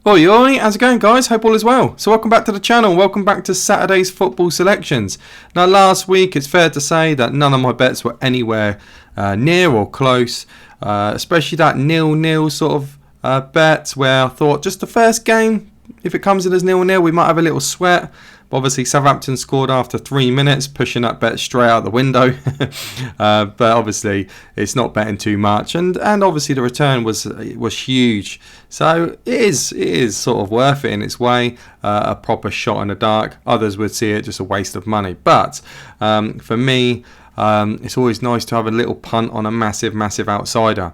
Oi, oi, how's it going, guys? Hope all is well. So welcome back to the channel. Welcome back to Saturday's football selections. Now, last week, it's fair to say that none of my bets were anywhere near or close, especially that 0-0 sort of bet where I thought just the first game, if it comes in as 0-0, we might have a little sweat. But obviously, Southampton scored after 3 minutes, pushing that bet straight out the window. But obviously, it's not betting too much, and obviously the return was huge. So it is sort of worth it in its way, a proper shot in the dark. Others would see it just a waste of money, but for me, it's always nice to have a little punt on a massive outsider.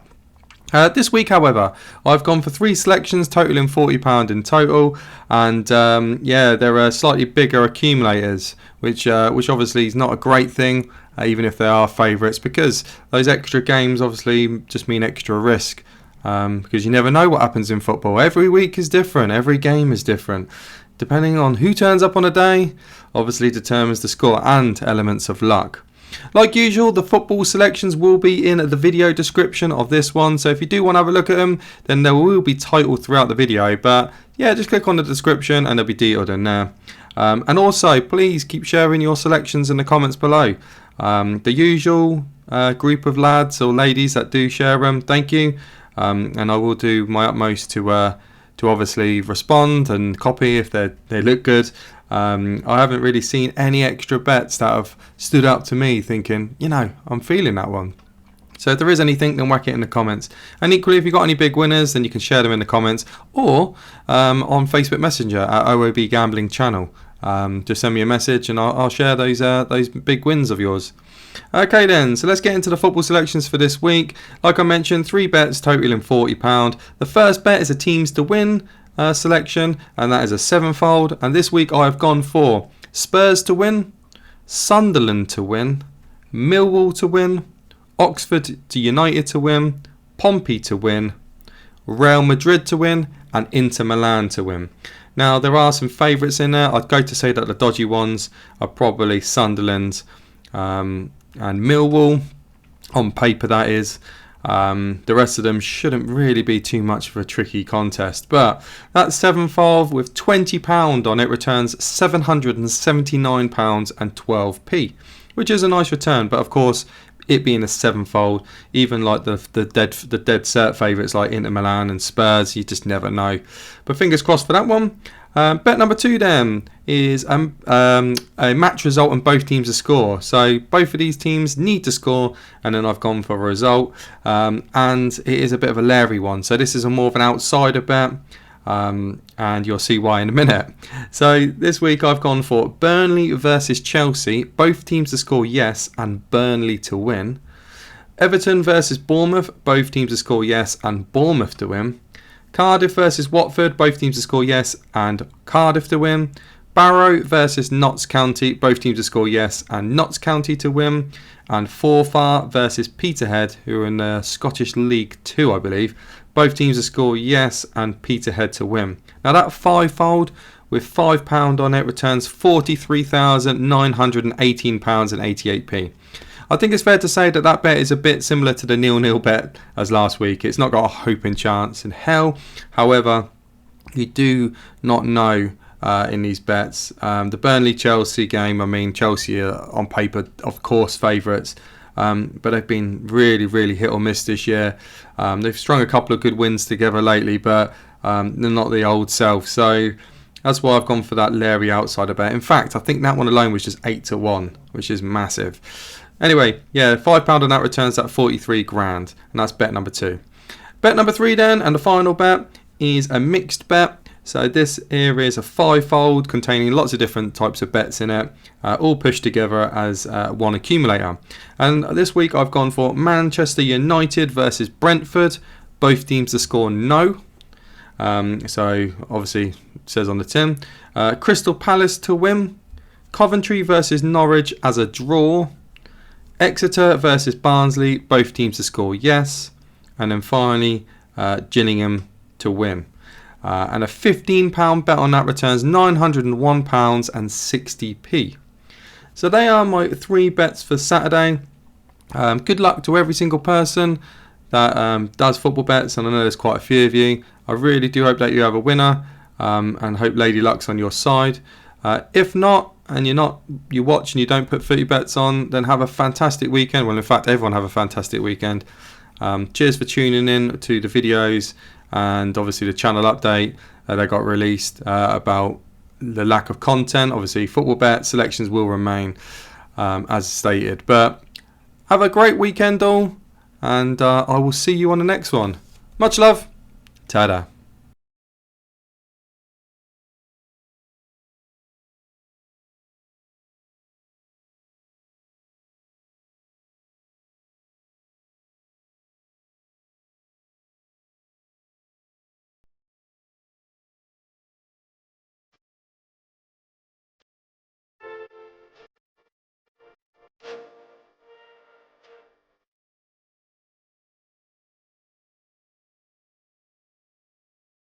This week, however, I've gone for 3 selections totaling £40 in total, and there are slightly bigger accumulators, which obviously is not a great thing, even if they are favourites, because those extra games obviously just mean extra risk, because you never know what happens in football. Every week is different, every game is different. Depending on who turns up on a day, obviously determines the score and elements of luck. Like usual, the football selections will be in the video description of this one, so if you do want to have a look at them, then they will be titled throughout the video, but yeah, just click on the description and they'll be detailed in there. And also, please keep sharing your selections in the comments below. The usual group of lads or ladies that do share them, thank you, and I will do my utmost to obviously respond and copy if they look good. I haven't really seen any extra bets that have stood out to me thinking, I'm feeling that one. So if there is anything, then whack it in the comments. And equally, if you've got any big winners, then you can share them in the comments or on Facebook Messenger at OOB Gambling Channel. Just send me a message and I'll share those big wins of yours. Okay then, so let's get into the football selections for this week. Like I mentioned, 3 bets totaling £40. The first bet is a teams to win selection, and that is a 7-fold. And this week I have gone for Spurs to win, Sunderland to win, Millwall to win, Oxford to United to win, Pompey to win, Real Madrid to win, and Inter Milan to win. Now there are some favourites in there. I'd go to say that the dodgy ones are probably Sunderland and Millwall, on paper that is. The rest of them shouldn't really be too much of a tricky contest, but that 7-fold with £20 on it returns £779.12, which is a nice return. But of course, it being a 7-fold, even like the dead cert favourites like Inter Milan and Spurs, you just never know. But fingers crossed for that one. Bet number 2 then is a match result and both teams to score. So both of these teams need to score, and then I've gone for a result. And it is a bit of a Lairy one. So this is more of an outsider bet, and you'll see why in a minute. So this week I've gone for Burnley versus Chelsea, both teams to score yes and Burnley to win. Everton versus Bournemouth, both teams to score yes and Bournemouth to win. Cardiff versus Watford, both teams to score yes and Cardiff to win. Barrow versus Notts County, both teams to score yes and Notts County to win. And Forfar versus Peterhead, who are in the Scottish League 2, I believe, both teams to score yes and Peterhead to win. Now that 5-fold with £5 on it returns £43,918.88. I think it's fair to say that bet is a bit similar to the 0-0 bet as last week. It's not got a hope in chance in hell. However, you do not know in these bets. The Burnley-Chelsea game, I mean, Chelsea are on paper, of course, favourites. But they've been really hit or miss this year. They've strung a couple of good wins together lately, but they're not the old self. So that's why I've gone for that Lairy outsider bet. In fact, I think that one alone was just 8-1, which is massive. Anyway, yeah, £5 on that returns that 43 grand, and that's bet number 2. Bet number 3 then, and the final bet is a mixed bet. So this here is a 5-fold containing lots of different types of bets in it, all pushed together as one accumulator. And this week I've gone for Manchester United versus Brentford, both teams to score no. So obviously it says on the tin. Crystal Palace to win, Coventry versus Norwich as a draw, Exeter versus Barnsley, both teams to score yes, and then finally Gillingham to win. And a £15 bet on that returns £901.60. So they are my 3 bets for Saturday. Good luck to every single person that does football bets, and I know there's quite a few of you. I really do hope that you have a winner, and hope Lady Luck's on your side. If not, and you watch and you don't put 30 bets on, then have a fantastic weekend. Well, in fact, everyone have a fantastic weekend. Cheers for tuning in to the videos, and obviously the channel update that got released about the lack of content. Obviously, football bet selections will remain as stated. But have a great weekend all, and I will see you on the next one. Much love. Ta-da.